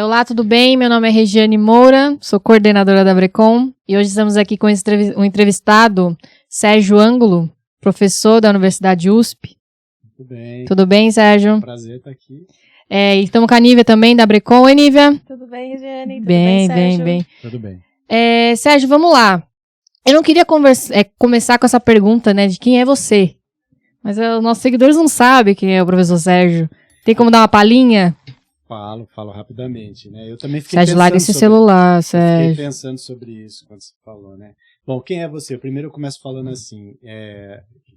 Olá, tudo bem? Meu nome é Regiane Moura, sou coordenadora da Abrecom e hoje estamos aqui com um entrevistado, Sérgio Ângulo, professor da Universidade USP. Tudo bem. Tudo bem, Sérgio? É um prazer estar aqui. E estamos com a Nívia também, da Abrecom. Oi, Nívia? Tudo bem, Regiane? Tudo Bem, Sérgio? bem. Tudo bem. Sérgio, vamos lá. Eu não queria começar com essa pergunta, né, de quem é você. Mas os nossos seguidores não sabem quem é o professor Sérgio. Tem como dar uma palhinha? Falo rapidamente, né? Eu também fiquei Sérgio, larga esse celular, Sérgio. Fiquei pensando sobre isso quando você falou, né? Bom, quem é você? Primeiro eu começo falando assim,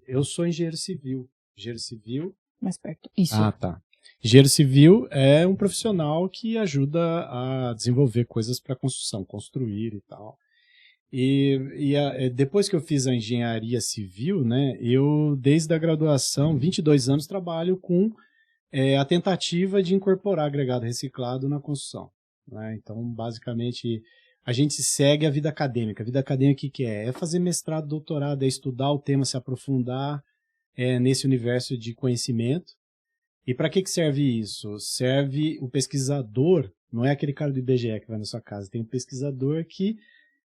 eu sou engenheiro civil. Engenheiro civil... Mais perto. Isso. Ah, tá. Engenheiro civil é um profissional que ajuda a desenvolver coisas para construção, construir e tal. Depois que eu fiz a engenharia civil, né, eu, desde a graduação, 22 anos, trabalho com a tentativa de incorporar agregado reciclado na construção, né? Então, basicamente, a gente segue a vida acadêmica. A vida acadêmica, o que é? É fazer mestrado, doutorado, é estudar o tema, se aprofundar nesse universo de conhecimento. E para que serve isso? Serve o pesquisador, não é aquele cara do IBGE que vai na sua casa, tem um pesquisador que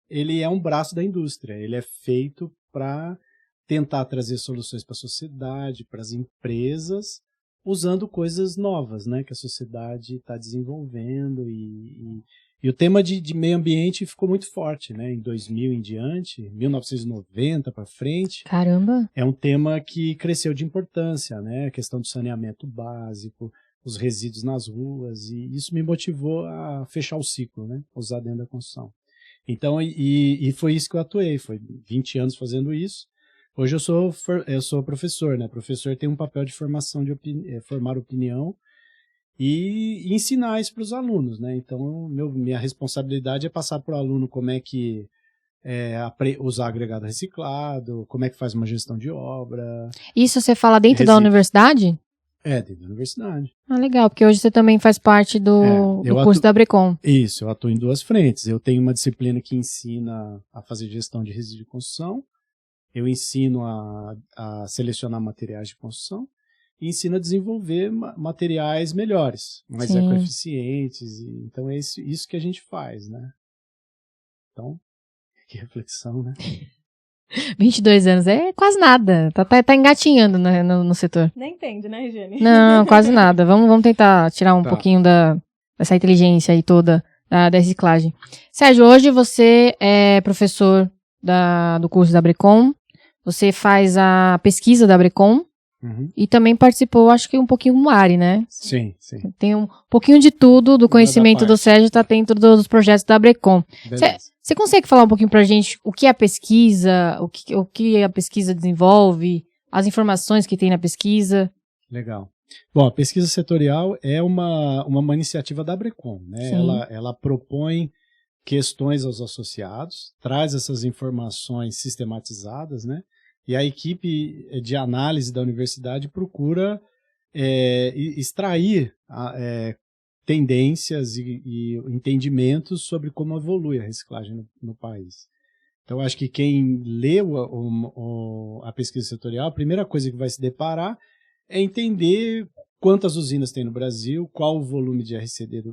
ele é um braço da indústria, ele é feito para tentar trazer soluções para a sociedade, para as empresas, usando coisas novas, né, que a sociedade está desenvolvendo. E o tema de meio ambiente ficou muito forte, né, em 2000 em diante, 1990 para frente. Caramba! É um tema que cresceu de importância, né, a questão do saneamento básico, os resíduos nas ruas, e isso me motivou a fechar o ciclo, né, usar dentro da construção. Então, e foi isso que eu atuei, foi 20 anos fazendo isso. Hoje eu sou professor, né? Professor tem um papel de formação, formar opinião e ensinar isso para os alunos, né? Então, minha responsabilidade é passar para o aluno como é que usar agregado reciclado, como é que faz uma gestão de obra. Isso você fala dentro da universidade? Dentro da universidade. Ah, legal, porque hoje você também faz parte do curso da Abrecom. Isso, eu atuo em duas frentes. Eu tenho uma disciplina que ensina a fazer gestão de resíduos de construção, eu ensino a selecionar materiais de construção e ensino a desenvolver materiais melhores, mais ecoeficientes. Então é isso que a gente faz, né? Então, que reflexão, né? 22 anos, é quase nada. Tá engatinhando no setor. Nem entende, né, Regiane? Não, quase nada. Vamos tentar tirar um pouquinho dessa inteligência aí toda da reciclagem. Sérgio, hoje você é professor do curso da Abrecom, você faz a pesquisa da Abrecom e também participou, acho que um pouquinho do ARE, né? Sim. Tem um pouquinho de tudo, do conhecimento do Sérgio, tá dentro dos projetos da Abrecom. Você consegue falar um pouquinho pra gente o que é a pesquisa, o que a pesquisa desenvolve, as informações que tem na pesquisa? Legal. Bom, a pesquisa setorial é uma iniciativa da Abrecom, né? Ela propõe questões aos associados, traz essas informações sistematizadas, né? E a equipe de análise da universidade procura extrair tendências e entendimentos sobre como evolui a reciclagem no país. Então, acho que quem leu a pesquisa setorial, a primeira coisa que vai se deparar é entender quantas usinas tem no Brasil, qual o volume de RCD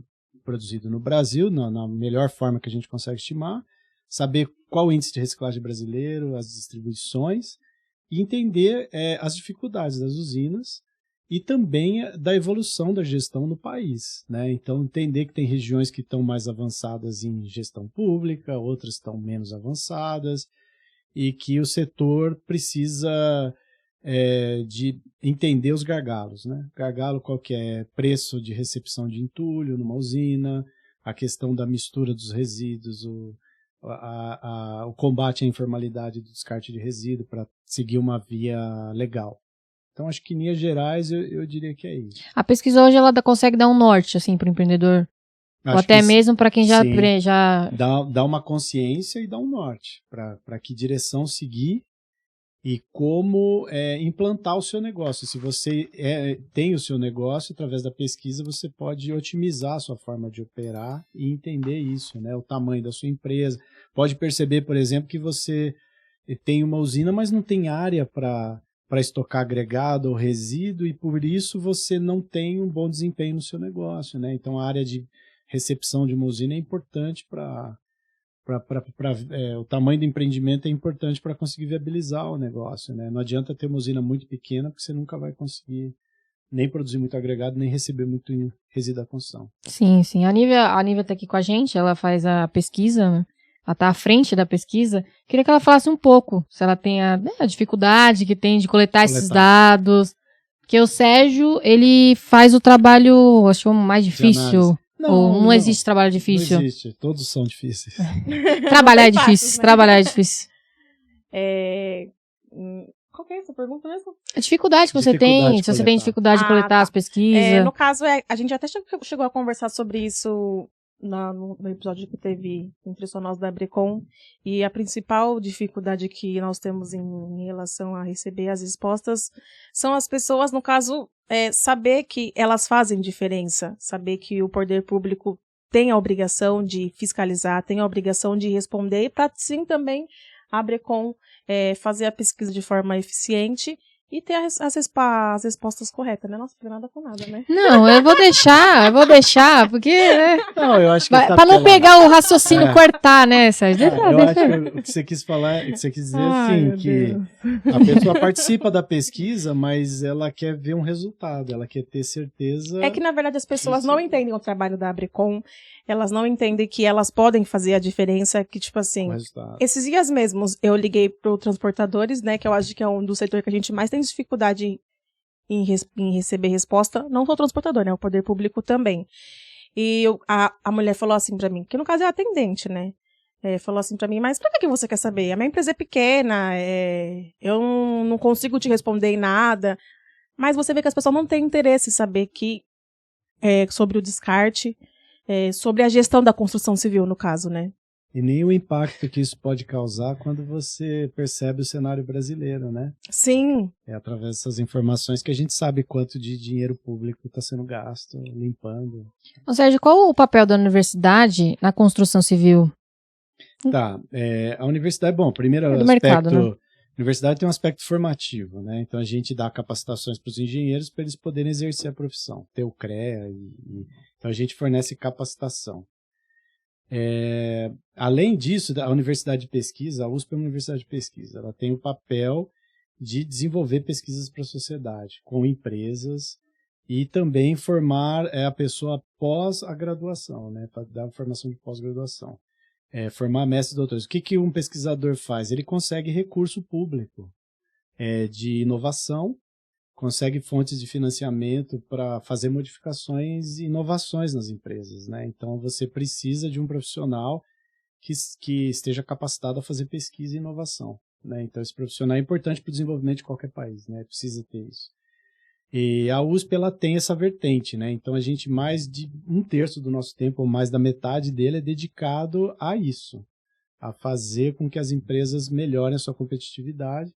produzido no Brasil, na melhor forma que a gente consegue estimar, saber qual o índice de reciclagem brasileiro, as distribuições, e entender as dificuldades das usinas e também da evolução da gestão no país, né? Então, entender que tem regiões que estão mais avançadas em gestão pública, outras estão menos avançadas, e que o setor precisa de entender os gargalos, né? Gargalo qual que é? Preço de recepção de entulho numa usina, a questão da mistura dos resíduos, o combate à informalidade do descarte de resíduo para seguir uma via legal. Então, acho que em linhas gerais eu diria que é isso. A pesquisa hoje ela consegue dar um norte assim, para o empreendedor? Ou até mesmo para quem já dá uma consciência e dá um norte para que direção seguir e como implantar o seu negócio. Se você tem o seu negócio, através da pesquisa você pode otimizar a sua forma de operar e entender isso, né? O tamanho da sua empresa. Pode perceber, por exemplo, que você tem uma usina, mas não tem área para para estocar agregado ou resíduo, e por isso você não tem um bom desempenho no seu negócio, né? Então a área de recepção de uma usina é importante o tamanho do empreendimento é importante para conseguir viabilizar o negócio, né? Não adianta ter uma usina muito pequena, porque você nunca vai conseguir nem produzir muito agregado, nem receber muito resíduo da construção. Sim, sim. A Nívia tá aqui com a gente, ela faz a pesquisa, né? Ela tá à frente da pesquisa. Queria que ela falasse um pouco, se ela tem a dificuldade que tem de coletar esses dados. Porque o Sérgio, ele faz o trabalho, acho que o mais difícil. Não existe trabalho difícil? Não existe, todos são difíceis. Trabalhar é difícil, fácil, né? Trabalhar é difícil. Qual que é essa pergunta mesmo? A dificuldade que você tem, se você tem dificuldade de coletar as pesquisas. No caso, a gente até chegou a conversar sobre isso no episódio que teve entre nós da Abrecom, e a principal dificuldade que nós temos em relação a receber as respostas são as pessoas, no caso, saber que elas fazem diferença, saber que o poder público tem a obrigação de fiscalizar, tem a obrigação de responder, e para sim também a Abrecom fazer a pesquisa de forma eficiente e ter as respostas corretas, né? Nossa, não tem nada com nada, né? Não, eu vou deixar, porque... Né? Não, eu acho que pra não pegar o raciocínio cortar, né, Sérgio? Eu acho que o que você quis falar, o que você quis dizer assim, que a pessoa participa da pesquisa, mas ela quer ver um resultado, ela quer ter certeza... É que, na verdade, as pessoas não entendem o trabalho da Abrecom, elas não entendem que elas podem fazer a diferença, que, tipo assim, esses dias mesmos eu liguei pro transportadores, né, que eu acho que é um do setor que a gente mais tem dificuldade em receber resposta, não só o transportador, né, o poder público também. E a mulher falou assim pra mim, que no caso é a atendente, né, falou assim pra mim, mas pra que você quer saber? A minha empresa é pequena, eu não consigo te responder em nada, mas você vê que as pessoas não têm interesse em saber sobre o descarte, sobre a gestão da construção civil, no caso, né? E nem o impacto que isso pode causar quando você percebe o cenário brasileiro, né? Sim. É através dessas informações que a gente sabe quanto de dinheiro público está sendo gasto, limpando. Ou seja, qual o papel da universidade na construção civil? Tá, a universidade, primeiro aspecto... mercado, né? A universidade tem um aspecto formativo, né? Então a gente dá capacitações para os engenheiros para eles poderem exercer a profissão, ter o CREA, então a gente fornece capacitação. Além disso, a universidade de pesquisa, a USP é uma universidade de pesquisa, ela tem o papel de desenvolver pesquisas para a sociedade, com empresas, e também formar a pessoa pós a graduação, né? Para dar formação de pós-graduação. Formar mestres e doutores. O que um pesquisador faz? Ele consegue recurso público de inovação, consegue fontes de financiamento para fazer modificações e inovações nas empresas, né? Então você precisa de um profissional que esteja capacitado a fazer pesquisa e inovação, né? Então esse profissional é importante para o desenvolvimento de qualquer país, né? Precisa ter isso. E a USP, ela tem essa vertente, né? Então a gente, mais de 1/3 do nosso tempo, ou mais da metade dele, é dedicado a isso, a fazer com que as empresas melhorem a sua competitividade,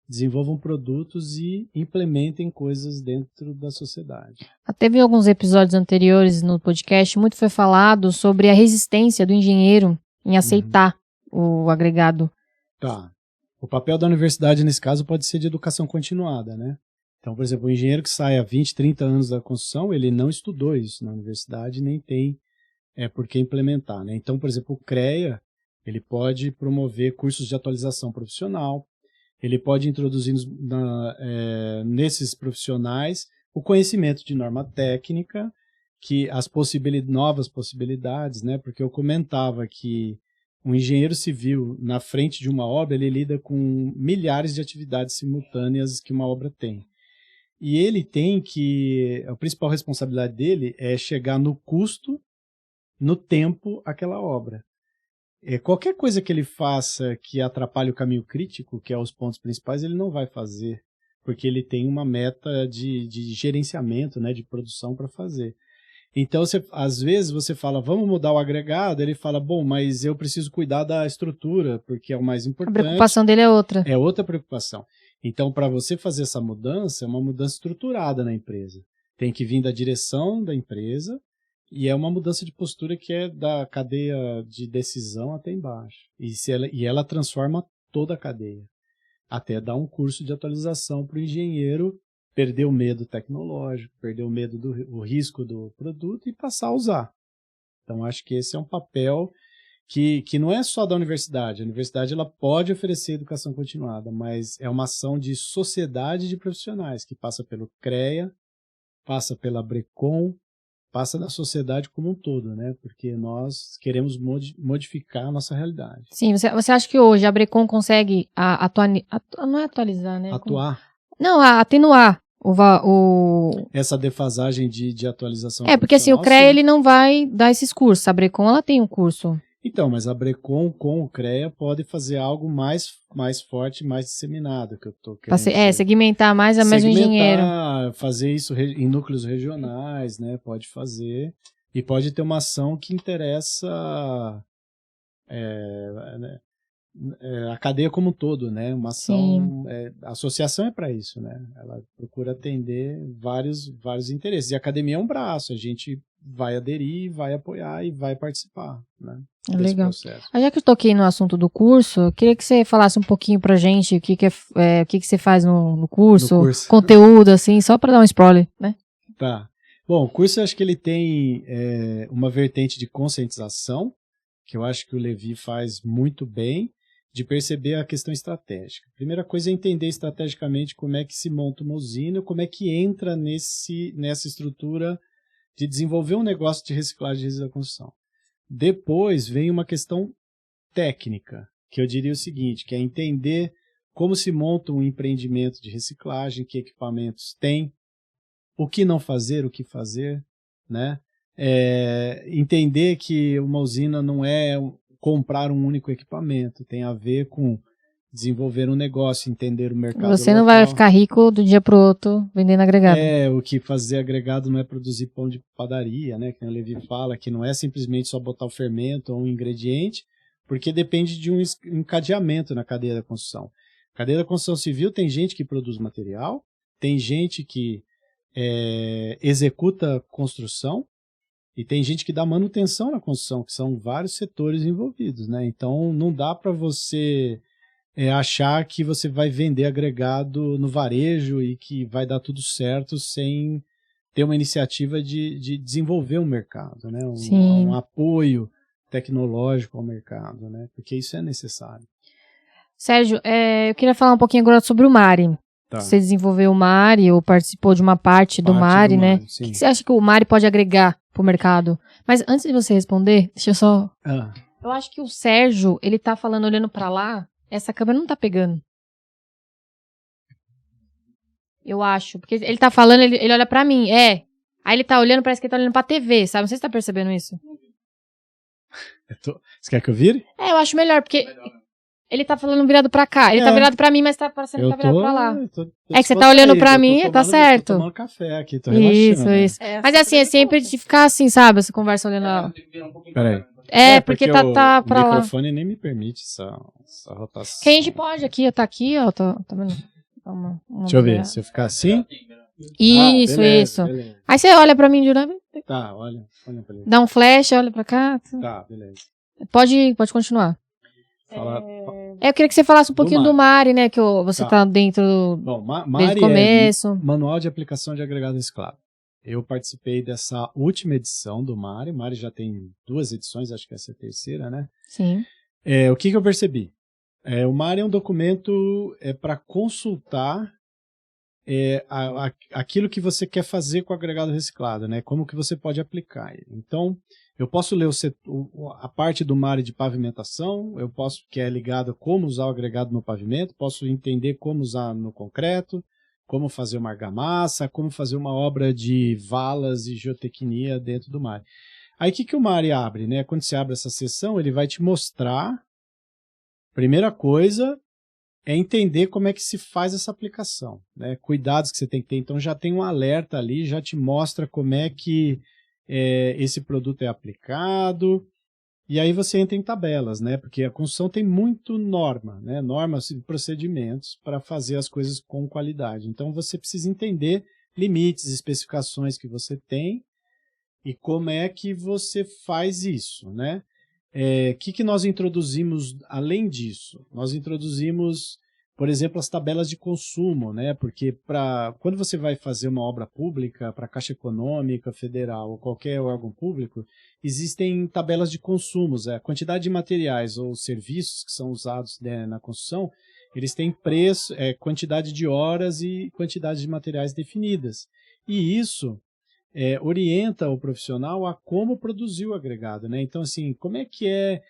desenvolvam produtos e implementem coisas dentro da sociedade. Teve alguns episódios anteriores no podcast, muito foi falado sobre a resistência do engenheiro em aceitar o agregado. Tá. O papel da universidade, nesse caso, pode ser de educação continuada, né? Então, por exemplo, o engenheiro que sai há 20, 30 anos da construção, ele não estudou isso na universidade, nem tem por que implementar, né? Então, por exemplo, o CREA, ele pode promover cursos de atualização profissional, ele pode introduzir nesses profissionais o conhecimento de norma técnica, que as novas possibilidades, né? Porque eu comentava que um engenheiro civil, na frente de uma obra, ele lida com milhares de atividades simultâneas que uma obra tem. E ele tem a principal responsabilidade dele é chegar no custo, no tempo, aquela obra. Qualquer coisa que ele faça que atrapalhe o caminho crítico, que é os pontos principais, ele não vai fazer, porque ele tem uma meta de gerenciamento, né, de produção para fazer. Então, às vezes você fala, vamos mudar o agregado, ele fala, mas eu preciso cuidar da estrutura, porque é o mais importante. A preocupação dele é outra. É outra preocupação. Então, para você fazer essa mudança, é uma mudança estruturada na empresa. Tem que vir da direção da empresa, e é uma mudança de postura que é da cadeia de decisão até embaixo. E ela transforma toda a cadeia. até dar um curso de atualização para o engenheiro perder o medo tecnológico, perder o medo do risco do produto e passar a usar. Então, acho que esse é um papel que não é só da universidade. A universidade ela pode oferecer educação continuada, mas é uma ação de sociedade de profissionais, que passa pelo CREA, passa pela Brecon, passa na sociedade como um todo, né? Porque nós queremos modificar a nossa realidade. Sim, você acha que hoje a Brecon consegue não é atualizar, né? Atuar? Não, atenuar essa defasagem de atualização. Porque assim, o CREA ele não vai dar esses cursos, a Brecon ela tem um curso. Então, mas a Brecon com o CREA pode fazer algo mais forte, mais disseminado, que eu estou querendo dizer. Segmentar mais a mesmo engenheiro. Fazer isso em núcleos regionais, né? Pode fazer. E pode ter uma ação que interessa a cadeia como um todo, né? Uma ação... a associação é para isso, né? Ela procura atender vários interesses. E a academia é um braço, a gente vai aderir, vai apoiar e vai participar, né? Legal. Já que eu toquei no assunto do curso, eu queria que você falasse um pouquinho pra gente o que você faz no curso, conteúdo, assim, só para dar um spoiler, né? Tá. Bom, o curso eu acho que ele tem uma vertente de conscientização, que eu acho que o Levi faz muito bem, de perceber a questão estratégica. A primeira coisa é entender estrategicamente como é que se monta uma usina, como é que entra nessa estrutura de desenvolver um negócio de reciclagem de resíduos da construção. Depois vem uma questão técnica, que eu diria o seguinte, que é entender como se monta um empreendimento de reciclagem, que equipamentos tem, o que não fazer, o que fazer, né? Entender que uma usina não é comprar um único equipamento, tem a ver com desenvolver um negócio, entender o mercado Você não vai ficar rico do dia para o outro vendendo agregado. O que fazer agregado não é produzir pão de padaria, né? Que o Levi fala, que não é simplesmente só botar o fermento ou um ingrediente, porque depende de um encadeamento na cadeia da construção. A cadeia da construção civil tem gente que produz material, tem gente que executa construção e tem gente que dá manutenção na construção, que são vários setores envolvidos, né? Então não dá para você achar que você vai vender agregado no varejo e que vai dar tudo certo sem ter uma iniciativa de desenvolver um mercado, né? Um apoio tecnológico ao mercado, né? Porque isso é necessário. Sérgio, eu queria falar um pouquinho agora sobre o MARI. Tá. Você desenvolveu o MARI ou participou de uma parte do MARI, né? O que você acha que o MARI pode agregar para o mercado? Mas antes de você responder, deixa eu só... Eu acho que o Sérgio, ele tá falando olhando para lá. Essa câmera não tá pegando. Eu acho. Porque ele tá falando, ele olha pra mim. Aí ele tá olhando, parece que ele tá olhando pra TV, sabe? Não sei se você tá percebendo isso. Você quer que eu vire? Eu acho melhor, porque ele tá falando virado pra cá. Ele tá virado pra mim, mas tá parecendo que tá virado pra lá. Que você tá olhando pra mim, tá certo. Eu tô tomando café aqui, tô relaxando. Isso. Mas assim, é sempre de ficar assim, sabe? Essa conversa olhando... Peraí. Porque tá pra lá. O microfone nem me permite essa rotação. Que a gente pode aqui, tá aqui, ó. Tá vendo? Deixa eu ver, se eu ficar assim... Isso, beleza, Beleza. Aí você olha pra mim de novo. Tá, olha pra ele. Dá um flash, olha pra cá. Tá, beleza. Pode continuar. Eu queria que você falasse um pouquinho do MARI, né? Que você tá dentro desde o começo. Manual de Aplicação de Agregado Reciclado. Eu participei dessa última edição do MARI. O MARI já tem 2 edições, acho que essa é a terceira, né? Sim. O que eu percebi? O MARI é um documento para consultar aquilo que você quer fazer com o agregado reciclado, né? Como que você pode aplicar ele. Então, eu posso ler a parte do MARI de pavimentação, que é ligado a como usar o agregado no pavimento, posso entender como usar no concreto, como fazer uma argamassa, como fazer uma obra de valas e geotecnia dentro do MARI. Aí o que o MARI abre, né? Quando você abre essa seção, ele vai te mostrar, primeira coisa, é entender como é que se faz essa aplicação, né? Cuidados que você tem que ter. Então já tem um alerta ali, já te mostra como é que esse produto é aplicado. E aí você entra em tabelas, né? Porque a construção tem muito norma, né? Normas e procedimentos para fazer as coisas com qualidade. Então você precisa entender limites, especificações que você tem e como é que você faz isso, né? Que nós introduzimos além disso? Nós introduzimos, por exemplo, as tabelas de consumo, né? Porque quando você vai fazer uma obra pública para a Caixa Econômica Federal ou qualquer órgão público, existem tabelas de consumos, a quantidade de materiais ou serviços que são usados, né, na construção, eles têm preço, quantidade de horas e quantidade de materiais definidas. E isso orienta o profissional a como produzir o agregado, né? Então, assim, como é que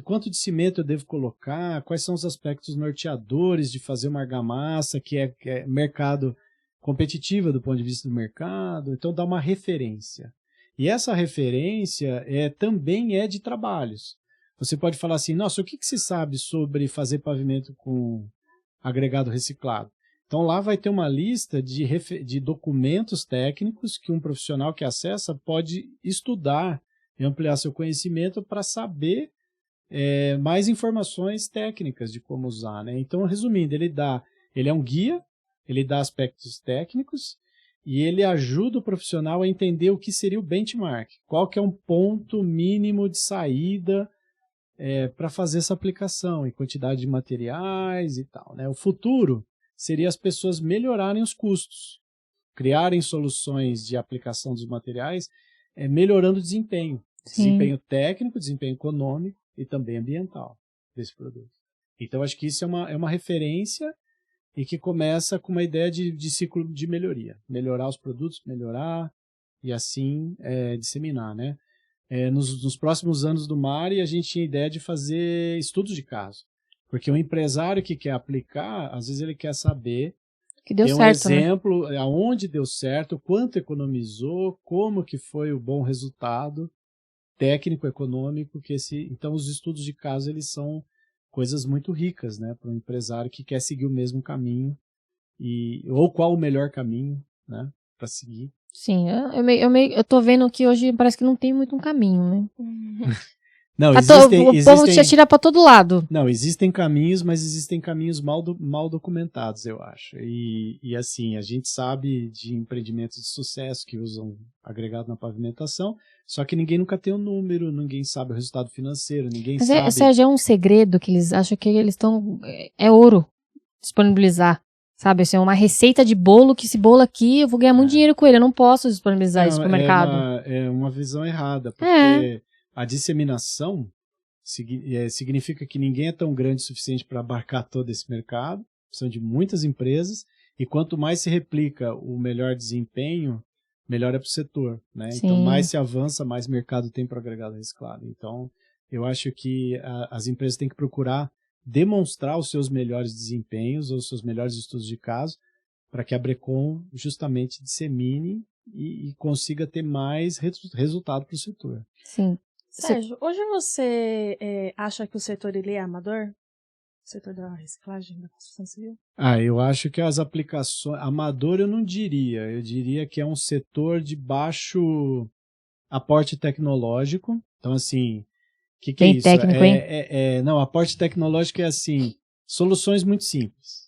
quanto de cimento eu devo colocar, quais são os aspectos norteadores de fazer uma argamassa que é mercado competitiva do ponto de vista do mercado, então dá uma referência. E essa referência também é de trabalhos. Você pode falar assim, nossa, o que se sabe sobre fazer pavimento com agregado reciclado? Então lá vai ter uma lista de documentos técnicos que um profissional que acessa pode estudar e ampliar seu conhecimento para saber mais informações técnicas de como usar, né? Então, resumindo, ele é um guia, ele dá aspectos técnicos e ele ajuda o profissional a entender o que seria o benchmark, qual que é um ponto mínimo de saída para fazer essa aplicação em quantidade de materiais e tal, né? O futuro seria as pessoas melhorarem os custos, criarem soluções de aplicação dos materiais, melhorando o desempenho. Sim. Desempenho técnico, desempenho econômico e também ambiental desse produto. Então, acho que isso é uma referência e que começa com uma ideia de ciclo de melhoria. Melhorar os produtos, melhorar e assim disseminar, né? Nos próximos anos do MARI, a gente tinha a ideia de fazer estudos de caso. Porque o empresário que quer aplicar, às vezes ele quer saber que deu certo, exemplo, né? Aonde deu certo, quanto economizou, como que foi o bom resultado técnico, econômico, então os estudos de caso eles são coisas muito ricas, né, para um empresário que quer seguir o mesmo caminho ou qual o melhor caminho, né, para seguir. Sim, eu tô vendo que hoje parece que não tem muito um caminho, né? Não, o povo te atira para todo lado. Não, existem caminhos, mas existem caminhos mal documentados, eu acho. E assim, a gente sabe de empreendimentos de sucesso que usam agregado na pavimentação, só que ninguém nunca tem um número, ninguém sabe o resultado financeiro, ninguém sabe... Mas, Sérgio, é um segredo que eles acham que eles estão... É ouro disponibilizar, sabe? Assim, é uma receita de bolo, que esse bolo aqui eu vou ganhar muito dinheiro com ele, eu não posso disponibilizar isso para o mercado. É uma visão errada, porque... A disseminação significa que ninguém é tão grande o suficiente para abarcar todo esse mercado, são de muitas empresas, e quanto mais se replica o melhor desempenho, melhor é para o setor, né? Então, mais se avança, mais mercado tem para agregado reciclado. Então, eu acho que as empresas têm que procurar demonstrar os seus melhores desempenhos ou os seus melhores estudos de caso para que a Brecon justamente dissemine e consiga ter mais resultado para o setor. Sim. Sérgio, hoje você acha que o setor ele é amador? O setor da reciclagem da construção civil? Eu acho que as aplicações... Amador eu não diria. Eu diria que é um setor de baixo aporte tecnológico. Então, assim, o que é isso? Técnico, hein? Não, aporte tecnológico é assim, soluções muito simples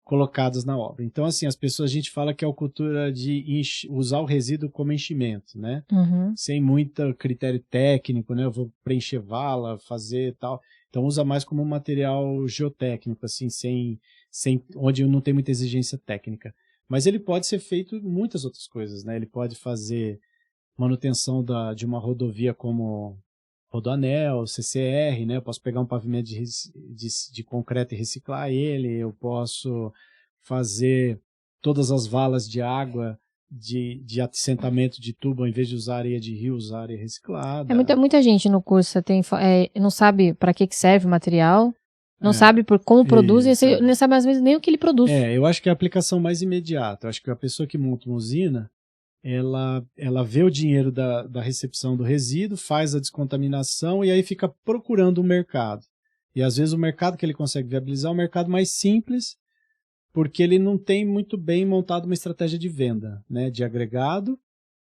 colocadas na obra. Então, assim, a gente fala que é a cultura de usar o resíduo como enchimento, né? Uhum. Sem muito critério técnico, né? Eu vou preencher vala, fazer tal. Então, usa mais como um material geotécnico, assim, onde não tem muita exigência técnica. Mas ele pode ser feito muitas outras coisas, né? Ele pode fazer manutenção de uma rodovia como Rodoanel, CCR, né? Eu posso pegar um pavimento de concreto e reciclar ele, eu posso fazer todas as valas de água de assentamento de tubo, ao invés de usar areia de rio, usar areia reciclada. Muita gente no curso não sabe para que serve o material, não sabe como produz, e não sabe às vezes nem o que ele produz. Eu acho que é a aplicação mais imediata. Eu acho que a pessoa que monta uma usina, ela vê o dinheiro da recepção do resíduo, faz a descontaminação e aí fica procurando um mercado. E às vezes o mercado que ele consegue viabilizar é um mercado mais simples, porque ele não tem muito bem montado uma estratégia de venda, né, de agregado,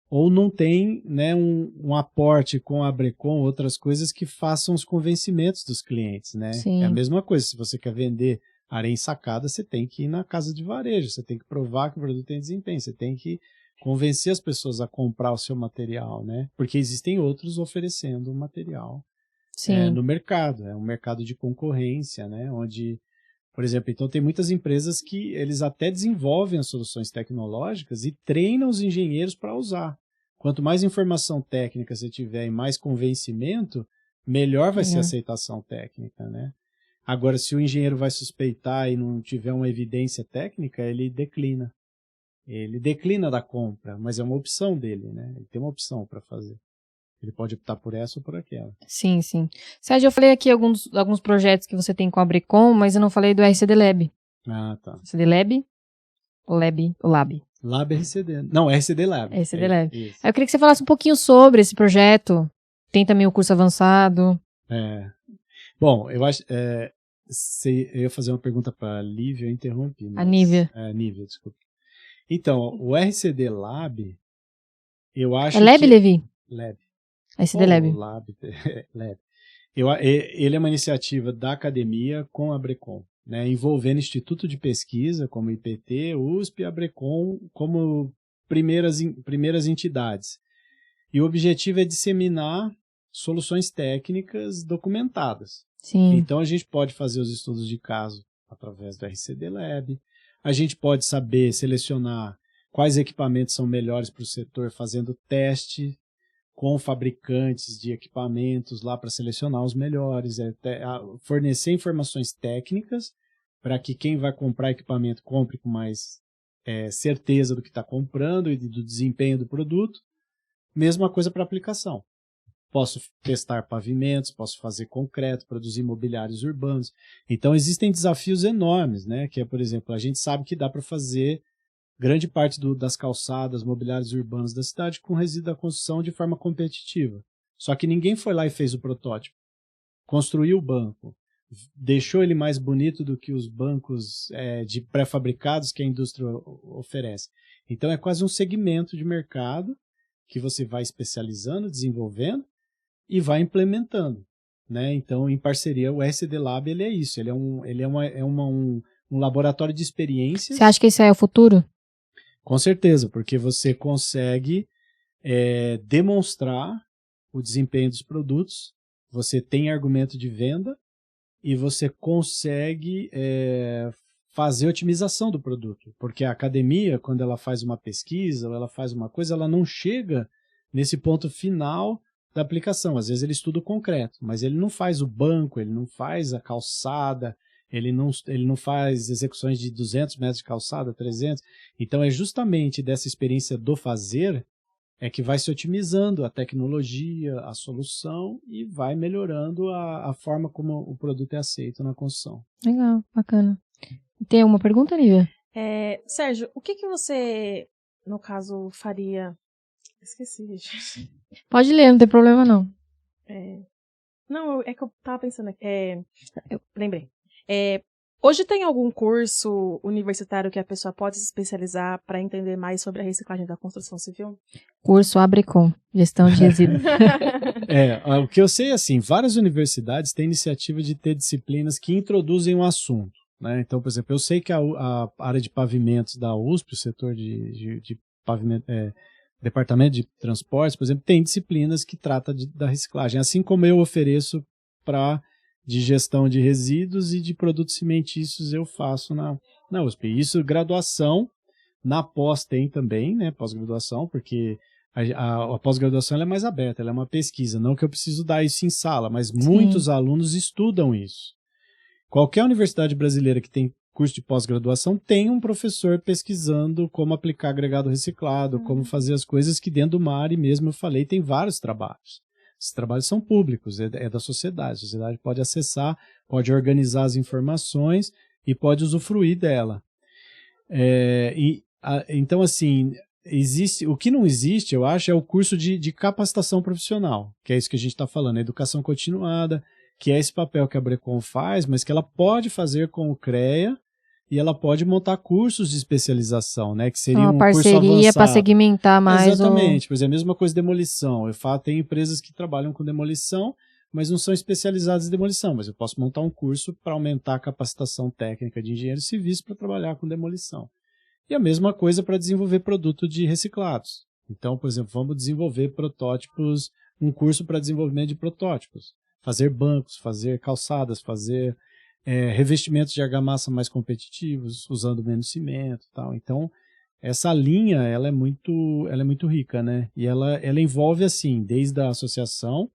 ou não tem, né, um aporte com a Brecon, outras coisas que façam os convencimentos dos clientes. Né? Sim. É a mesma coisa, se você quer vender areia ensacada, você tem que ir na casa de varejo, você tem que provar que o produto tem desempenho, você tem que convencer as pessoas a comprar o seu material, né? Porque existem outros oferecendo material no mercado. É um mercado de concorrência, né? Onde Por exemplo, então tem muitas empresas que eles até desenvolvem as soluções tecnológicas e treinam os engenheiros para usar. Quanto mais informação técnica você tiver e mais convencimento, melhor vai ser a aceitação técnica, né? Agora, se o engenheiro vai suspeitar e não tiver uma evidência técnica, ele declina. Ele declina da compra, mas é uma opção dele, né? Ele tem uma opção para fazer. Ele pode optar por essa ou por aquela. Sim, sim. Sérgio, eu falei aqui alguns projetos que você tem com a Brecon, mas eu não falei do RCD Lab. Ah, tá. RCD Lab? Lab? Lab RCD. Não, RCD Lab. RCD Lab. Eu queria que você falasse um pouquinho sobre esse projeto. Tem também o curso avançado. Bom, eu acho... eu ia fazer uma pergunta para a Lívia, eu interrompi. Mas, a Nívia. Nívia, desculpa. Então, o RCD Lab, eu acho Lab, que... Levi? Lab. RCD Lab. Lab. Ele é uma iniciativa da academia com a Brecon, né, envolvendo instituto de pesquisa como IPT, USP e a Brecon como primeiras entidades. E o objetivo é disseminar soluções técnicas documentadas. Sim. Então a gente pode fazer os estudos de caso através do RCD Lab, a gente pode saber selecionar quais equipamentos são melhores para o setor fazendo teste com fabricantes de equipamentos lá para selecionar os melhores, fornecer informações técnicas para que quem vai comprar equipamento compre com mais certeza do que está comprando e do desempenho do produto. Mesma coisa para aplicação. Posso testar pavimentos, posso fazer concreto, produzir mobiliários urbanos. Então existem desafios enormes, né? Que é, por exemplo, a gente sabe que dá para fazer grande parte das calçadas, mobiliários urbanos da cidade com resíduo da construção de forma competitiva. Só que ninguém foi lá e fez o protótipo. Construiu o banco. Deixou ele mais bonito do que os bancos de pré-fabricados que a indústria oferece. Então é quase um segmento de mercado que você vai especializando, desenvolvendo e vai implementando. Né? Então, em parceria, o RCD Lab ele é isso. Ele é um laboratório de experiências. Você acha que esse é o futuro? Com certeza, porque você consegue demonstrar o desempenho dos produtos, você tem argumento de venda e você consegue fazer otimização do produto. Porque a academia, quando ela faz uma pesquisa, ou ela faz uma coisa, ela não chega nesse ponto final da aplicação. Às vezes ele estuda o concreto, mas ele não faz o banco, ele não faz a calçada, ele não faz execuções de 200 metros de calçada, 300. Então é justamente dessa experiência do fazer que vai se otimizando a tecnologia, a solução e vai melhorando a forma como o produto é aceito na construção. Legal, bacana. Tem alguma pergunta, Lívia? Sérgio, o que você, no caso, faria... Esqueci, gente. Pode ler, não tem problema não. Não, é que eu tava pensando aqui. Eu lembrei. Hoje tem algum curso universitário que a pessoa pode se especializar para entender mais sobre a reciclagem da construção civil? Curso Abrecon, gestão de resíduos. O que eu sei é assim, várias universidades têm iniciativa de ter disciplinas que introduzem um assunto. Né? Então, por exemplo, eu sei que a área de pavimentos da USP, o setor de pavimento, departamento de transportes, por exemplo, tem disciplinas que tratam da reciclagem, assim como eu ofereço de gestão de resíduos e de produtos cimentícios eu faço na USP. Isso, graduação, na pós tem também, né, pós-graduação, porque a pós-graduação ela é mais aberta, ela é uma pesquisa, não que eu preciso dar isso em sala, mas muitos alunos estudam isso. Qualquer universidade brasileira que tem curso de pós-graduação tem um professor pesquisando como aplicar agregado reciclado, como fazer as coisas que dentro do MARE mesmo eu falei, tem vários trabalhos. Esses trabalhos são públicos, é da sociedade. A sociedade pode acessar, pode organizar as informações e pode usufruir dela. Então, assim, o que não existe, eu acho, é o curso de capacitação profissional, que é isso que a gente está falando, a educação continuada, que é esse papel que a Brecon faz, mas que ela pode fazer com o CREA e ela pode montar cursos de especialização, né? Que seria uma parceria para segmentar mais. Exatamente, por exemplo, a mesma coisa de demolição. Tem empresas que trabalham com demolição, mas não são especializadas em demolição, mas eu posso montar um curso para aumentar a capacitação técnica de engenheiros civis para trabalhar com demolição. E a mesma coisa para desenvolver produto de reciclados. Então, por exemplo, vamos desenvolver protótipos, um curso para desenvolvimento de protótipos. Fazer bancos, fazer calçadas, fazer revestimentos de argamassa mais competitivos, usando menos cimento e tal. Então, essa linha, ela é muito rica, né? E ela envolve, assim, desde a associação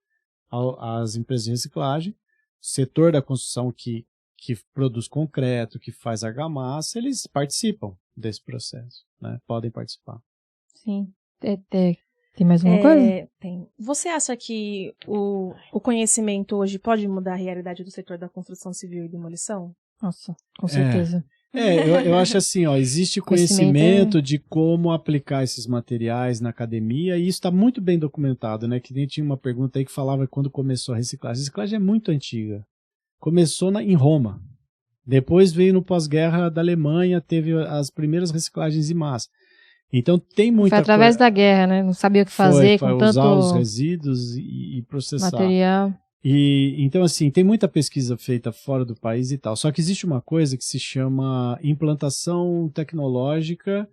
às empresas de reciclagem, setor da construção que produz concreto, que faz argamassa, eles participam desse processo, né? Podem participar. Sim. Tem mais uma coisa? Tem. Você acha que o conhecimento hoje pode mudar a realidade do setor da construção civil e demolição? Nossa, com certeza. Eu acho assim, existe conhecimento de como aplicar esses materiais na academia, e isso está muito bem documentado, né? Que nem tinha uma pergunta aí que falava quando começou a reciclagem. A reciclagem é muito antiga. Começou em Roma. Depois veio no pós-guerra da Alemanha, teve as primeiras reciclagens em massa. Então tem muita coisa. Foi através da guerra, né? Não sabia o que fazer com tanto usar os resíduos e processar. Material. Então, assim, tem muita pesquisa feita fora do país e tal. Só que existe uma coisa que se chama implantação tecnológica.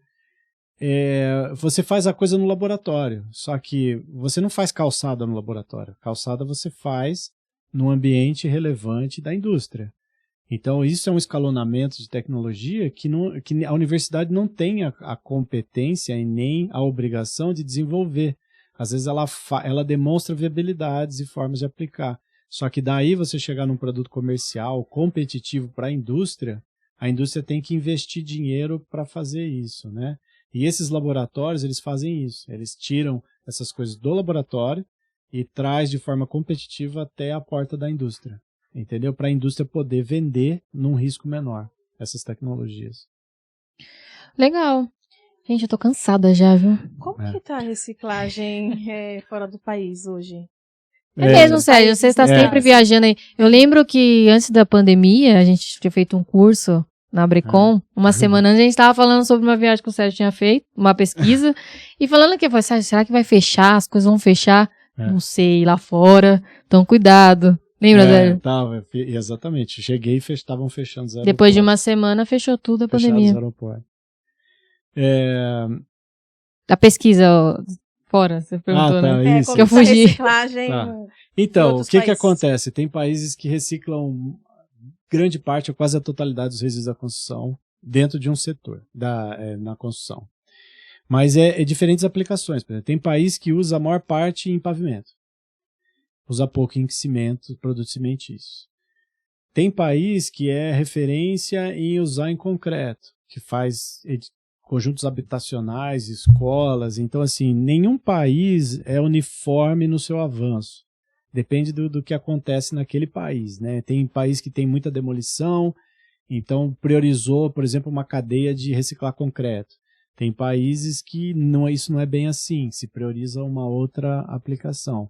Você faz a coisa no laboratório, só que você não faz calçada no laboratório. Calçada você faz no ambiente relevante da indústria. Então, isso é um escalonamento de tecnologia que a universidade não tem a competência e nem a obrigação de desenvolver. Às vezes ela demonstra viabilidades e formas de aplicar. Só que daí você chegar num produto comercial competitivo para a indústria tem que investir dinheiro para fazer isso, né? E esses laboratórios, eles fazem isso. Eles tiram essas coisas do laboratório e traz de forma competitiva até a porta da indústria. Entendeu? Para a indústria poder vender num risco menor essas tecnologias. Legal. Gente, eu tô cansada já, viu? Como que tá a reciclagem fora do país hoje? Mesmo, Sérgio, você está sempre viajando aí. Eu lembro que antes da pandemia, a gente tinha feito um curso na Abrecom. Uma semana antes, a gente estava falando sobre uma viagem que o Sérgio tinha feito, uma pesquisa, e falando que, Sérgio, será que vai fechar? As coisas vão fechar? Não sei, lá fora. Então, cuidado. Lembra, Sérgio? Exatamente. Cheguei e estavam fechando os aeroportos. Depois de uma semana, fechou tudo a pandemia. Fechados os aeroportos. A pesquisa fora, você perguntou, né? Isso. Que eu fugi. Então, o que acontece? Tem países que reciclam grande parte ou quase a totalidade dos resíduos da construção dentro de um setor, na construção. Mas diferentes aplicações. Por exemplo, tem país que usa a maior parte em pavimento. Usa pouco em cimento, produtos cimentícios. Tem país que é referência em usar em concreto, que faz conjuntos habitacionais, escolas. Então, assim, nenhum país é uniforme no seu avanço. Depende do que acontece naquele país, né? Tem país que tem muita demolição, então priorizou, por exemplo, uma cadeia de reciclar concreto. Tem países que isso não é bem assim, se prioriza uma outra aplicação.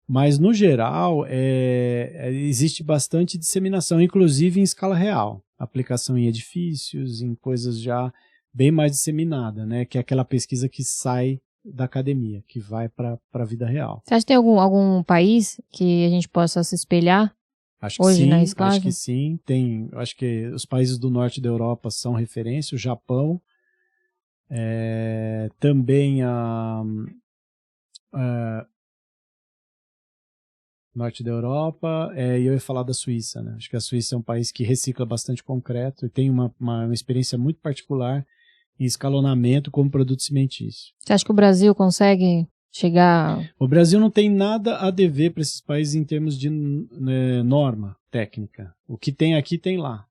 Mas, no geral, existe bastante disseminação, inclusive em escala real. Aplicação em edifícios, em coisas já bem mais disseminada, né? Que é aquela pesquisa que sai da academia, que vai para a vida real. Você acha que tem algum país que a gente possa se espelhar hoje na reciclagem? Acho que sim. Acho que os países do norte da Europa são referência, o Japão, também norte da Europa, e eu ia falar da Suíça, né? Acho que a Suíça é um país que recicla bastante concreto e tem uma experiência muito particular em escalonamento como produto cimentício. Você acha que o Brasil consegue chegar... O Brasil não tem nada a dever para esses países em termos de norma técnica. O que tem aqui, tem lá.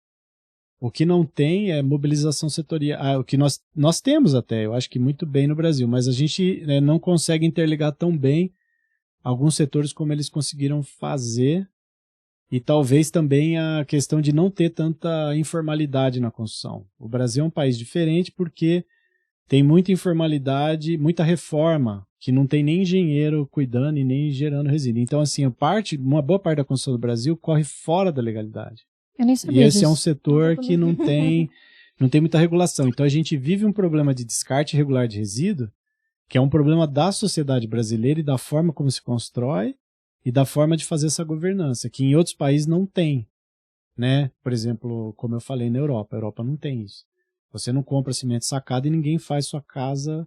O que não tem é mobilização setorial. O que nós temos até, eu acho que muito bem no Brasil, mas a gente não consegue interligar tão bem alguns setores como eles conseguiram fazer, e talvez também a questão de não ter tanta informalidade na construção. O Brasil é um país diferente porque tem muita informalidade, muita reforma, que não tem nem engenheiro cuidando e nem gerando resíduo. Então, assim, uma boa parte da construção do Brasil corre fora da legalidade. Eu nem sabia e esse disso. É um setor que não tem muita regulação. Então, a gente vive um problema de descarte irregular de resíduo, que é um problema da sociedade brasileira e da forma como se constrói e da forma de fazer essa governança, que em outros países não tem, né? Por exemplo, como eu falei, na Europa. A Europa não tem isso. Você não compra cimento sacado e ninguém faz sua casa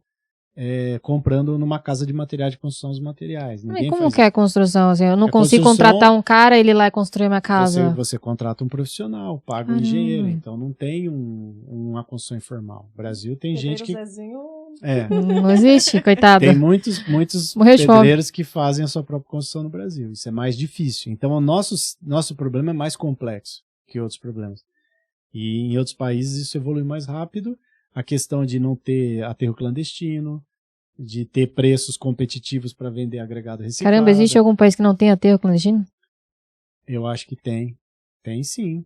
comprando numa casa de materiais de construção os materiais. Mas como que é a construção? Assim, eu não consigo contratar um cara e ele ir lá e construir minha casa. Você contrata um profissional, paga um engenheiro, então não tem uma construção informal. O Brasil tem gente que... Não existe, coitado. Tem muitos pedreiros que fazem a sua própria construção no Brasil. Isso é mais difícil. Então o nosso problema é mais complexo que outros problemas. E em outros países isso evolui mais rápido. A questão de não ter aterro clandestino, de ter preços competitivos para vender agregado reciclado. Caramba, existe algum país que não tem aterro clandestino? Eu acho que tem. Tem sim.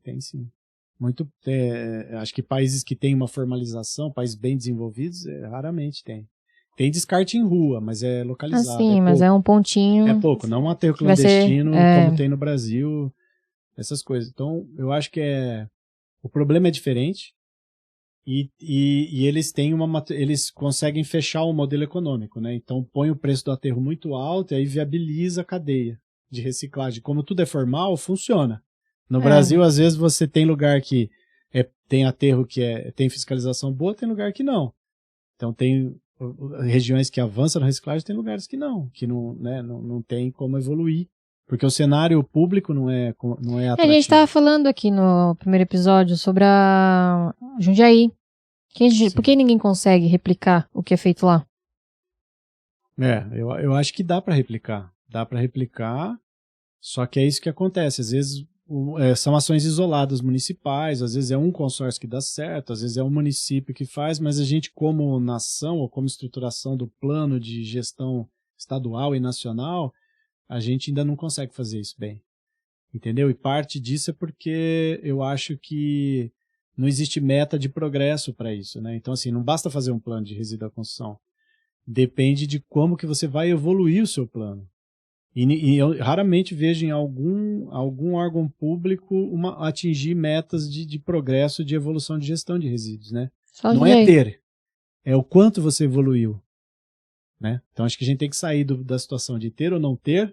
Acho que países que têm uma formalização, países bem desenvolvidos, raramente tem. Tem descarte em rua, mas é localizado. Sim, mas é um pontinho. É pouco, não um aterro clandestino como tem no Brasil, essas coisas. Então, eu acho que o problema é diferente. E eles têm eles conseguem fechar o modelo econômico, né? Então põe o preço do aterro muito alto e aí viabiliza a cadeia de reciclagem. Como tudo é formal, funciona. No Brasil, às vezes, você tem lugar que tem aterro que tem fiscalização boa, tem lugar que não. Então tem regiões que avançam na reciclagem, tem lugares que não tem como evoluir. Porque o cenário público não é atrativo. A gente estava falando aqui no primeiro episódio sobre a Jundiaí. Por que ninguém consegue replicar o que é feito lá? Eu acho que dá para replicar. Dá para replicar, só que é isso que acontece. Às vezes são ações isoladas municipais, às vezes é um consórcio que dá certo, às vezes é um município que faz, mas a gente, como nação ou como estruturação do plano de gestão estadual e nacional, a gente ainda não consegue fazer isso bem. Entendeu? E parte disso é porque eu acho que não existe meta de progresso para isso, né? Então, assim, não basta fazer um plano de resíduo da construção. Depende de como que você vai evoluir o seu plano. E eu raramente vejo em algum órgão público atingir metas de progresso, de evolução de gestão de resíduos, né? Não é ter, é o quanto você evoluiu, né? Então, acho que a gente tem que sair da situação de ter ou não ter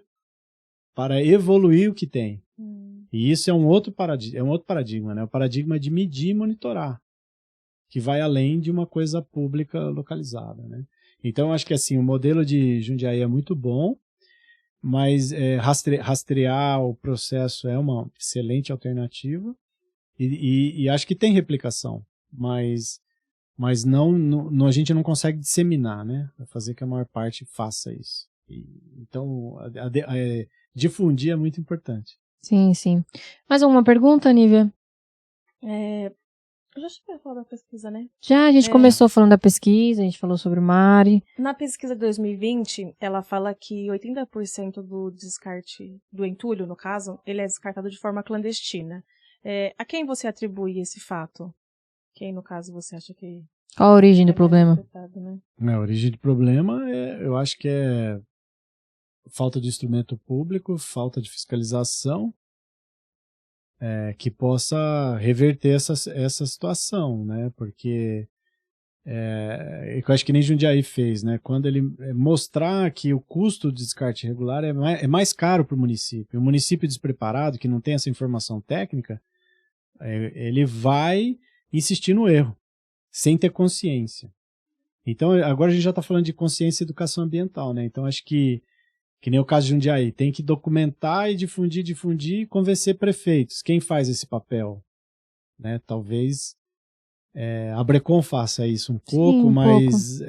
para evoluir o que tem. E isso é um outro paradigma, né? O paradigma de medir e monitorar, que vai além de uma coisa pública localizada, né? Então, acho que assim, o modelo de Jundiaí é muito bom, mas rastrear o processo é uma excelente alternativa e acho que tem replicação, mas não, a gente não consegue disseminar, né? Fazer que a maior parte faça isso. Então, difundir é muito importante. Sim, sim. Mais alguma pergunta, Nívia? Eu já cheguei a falar da pesquisa, né? Já, a gente começou falando da pesquisa, a gente falou sobre o Mari. Na pesquisa de 2020, ela fala que 80% do descarte, do entulho, no caso, ele é descartado de forma clandestina. A quem você atribui esse fato? Quem, no caso, você acha que... Qual a origem do problema? Né? A origem do problema, eu acho que é falta de instrumento público, falta de fiscalização, que possa reverter essa situação, né? Porque eu acho que nem Jundiaí fez, né? Quando ele mostrar que o custo de descarte irregular é mais caro para o município despreparado, que não tem essa informação técnica, ele vai insistir no erro, sem ter consciência. Então, agora a gente já está falando de consciência e educação ambiental, né? Então, acho que nem o caso de Jundiaí, tem que documentar e difundir e convencer prefeitos. Quem faz esse papel? Né? Talvez a Brecon faça isso um pouco, mas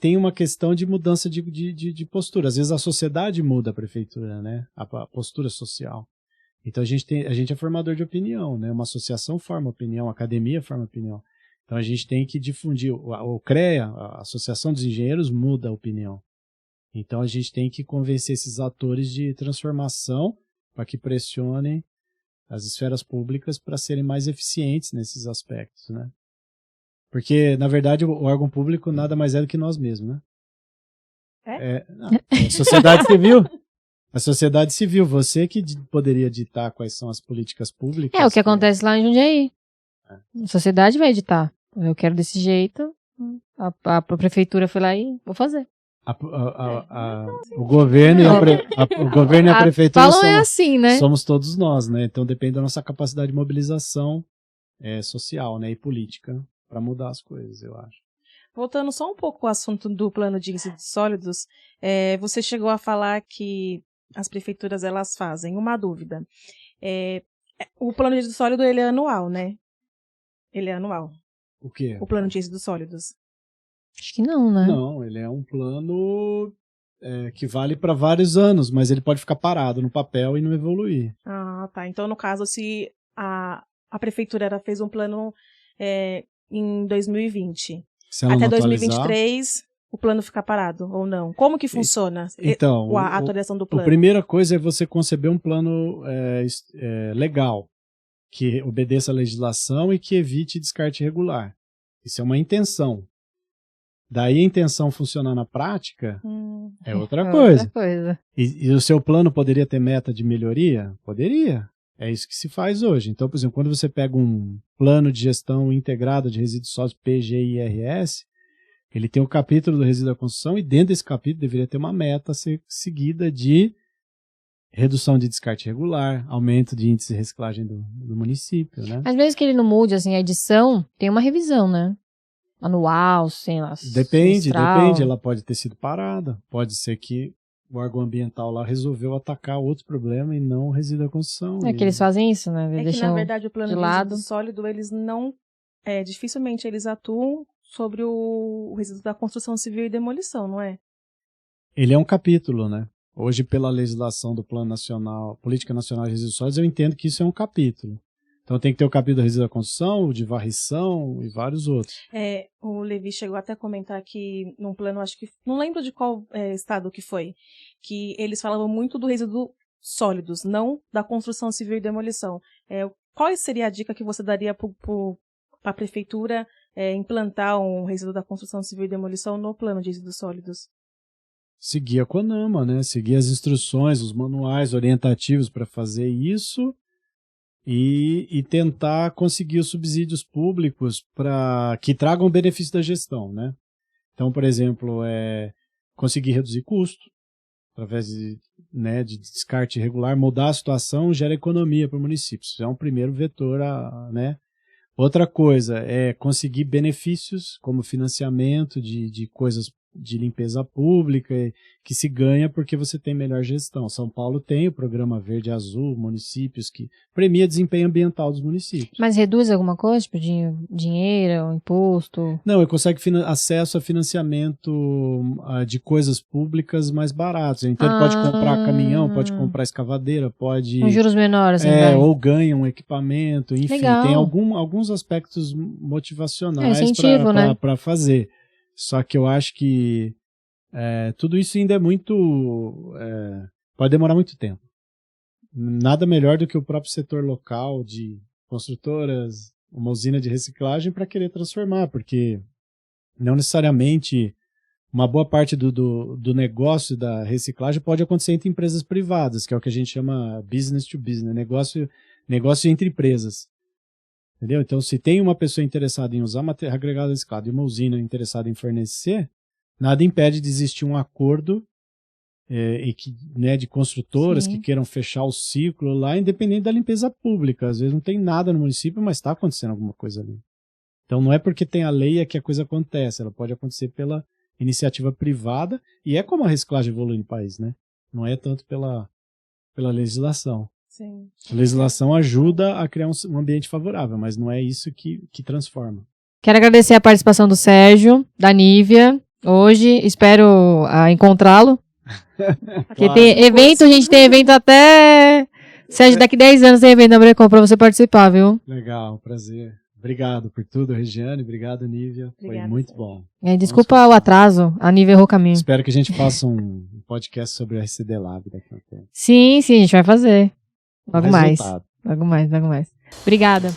tem uma questão de mudança de postura. Às vezes a sociedade muda a prefeitura, né? A postura social. Então a gente é formador de opinião, né? Uma associação forma opinião, a academia forma opinião. Então a gente tem que difundir. O CREA, a Associação dos Engenheiros, muda a opinião. Então a gente tem que convencer esses atores de transformação para que pressionem as esferas públicas para serem mais eficientes nesses aspectos, né? Porque, na verdade, o órgão público nada mais é do que nós mesmos, né? A sociedade civil. A sociedade civil, você que poderia ditar quais são as políticas públicas. O que acontece lá em Jundiaí. A sociedade vai editar. Eu quero desse jeito. A prefeitura foi lá e vou fazer. O governo e a prefeitura assim, né? Somos todos nós, né? Então depende da nossa capacidade de mobilização social, né? E política para mudar as coisas, eu acho. Voltando só um pouco ao assunto do plano de resíduos sólidos, você chegou a falar que as prefeituras elas fazem. Uma dúvida. O plano de resíduos sólidos ele é anual, né? Ele é anual. O quê? O plano de resíduos sólidos. Acho que não, né? Não, ele é um plano que vale para vários anos, mas ele pode ficar parado no papel e não evoluir. Ah, tá. Então, no caso, se a prefeitura fez um plano em 2020, até 2023, o plano fica parado ou não? Como que funciona a atualização do plano? A primeira coisa é você conceber um plano legal, que obedeça à legislação e que evite descarte irregular. Isso é uma intenção. Daí a intenção funcionar na prática é outra coisa. E o seu plano poderia ter meta de melhoria? Poderia. É isso que se faz hoje. Então, por exemplo, quando você pega um plano de gestão integrada de resíduos sólidos PGIRS, ele tem um capítulo do resíduo da construção e dentro desse capítulo deveria ter uma meta a ser seguida de redução de descarte irregular, aumento de índice de reciclagem do município, né? Mas mesmo que ele não mude, assim, a edição tem uma revisão, né? Anual, sei lá. Depende, ela pode ter sido parada, pode ser que o órgão ambiental lá resolveu atacar outro problema e não o resíduo da construção. Que eles fazem isso, né? Que na verdade o plano de resíduo sólido, eles não, dificilmente eles atuam sobre o resíduo da construção civil e demolição, não é? Ele é um capítulo, né? Hoje, pela legislação do Plano Nacional, Política Nacional de Resíduos Sólidos, eu entendo que isso é um capítulo. Então tem que ter o capítulo do resíduo da construção, o de varrição e vários outros. O Levi chegou até a comentar que num plano, acho que, não lembro de qual estado que foi, que eles falavam muito do resíduo sólidos, não da construção civil e demolição. Qual seria a dica que você daria para a prefeitura implantar um resíduo da construção civil e demolição no plano de resíduos sólidos? Seguir a CONAMA, né? Seguir as instruções, os manuais orientativos para fazer isso. E tentar conseguir os subsídios públicos para que tragam o benefício da gestão, né? Então, por exemplo, conseguir reduzir custo através de descarte irregular, mudar a situação, gera economia para o município. Isso é um primeiro vetor, né? Outra coisa é conseguir benefícios como financiamento de coisas de limpeza pública que se ganha porque você tem melhor gestão. São Paulo tem o programa Verde Azul, municípios que premia desempenho ambiental dos municípios. Mas reduz alguma coisa, tipo dinheiro, imposto? Não, ele consegue acesso a financiamento de coisas públicas mais baratos. Então ele pode comprar caminhão, pode comprar escavadeira, pode... Com juros menores. Ou ganha um equipamento, enfim. Legal. Tem alguns aspectos motivacionais para fazer. Só que eu acho que tudo isso ainda é muito... pode demorar muito tempo. Nada melhor do que o próprio setor local de construtoras, uma usina de reciclagem para querer transformar, porque não necessariamente uma boa parte do negócio da reciclagem pode acontecer entre empresas privadas, que é o que a gente chama business to business, negócio entre empresas. Entendeu? Então, se tem uma pessoa interessada em usar material agregado reciclado e uma usina interessada em fornecer, nada impede de existir um acordo de construtoras que queiram fechar o ciclo lá, independente da limpeza pública. Às vezes não tem nada no município, mas está acontecendo alguma coisa ali. Então, não é porque tem a lei que a coisa acontece, ela pode acontecer pela iniciativa privada, e é como a reciclagem evolui no país, né? Não é tanto pela legislação. Sim. A legislação ajuda a criar um ambiente favorável, mas não é isso que transforma. Quero agradecer a participação do Sérgio, da Nívia, hoje. Espero encontrá-lo. Porque tem evento, a gente tem evento até... Sérgio, daqui 10 anos tem evento da Brecon para você participar, viu? Legal, prazer. Obrigado por tudo, Regiane. Obrigado, Nívia. Obrigada, foi muito bom. Desculpa o atraso, a Nívia errou o caminho. Espero que a gente faça um podcast sobre o RCD Lab daqui a pouco. Sim, a gente vai fazer. Logo mais. Obrigada.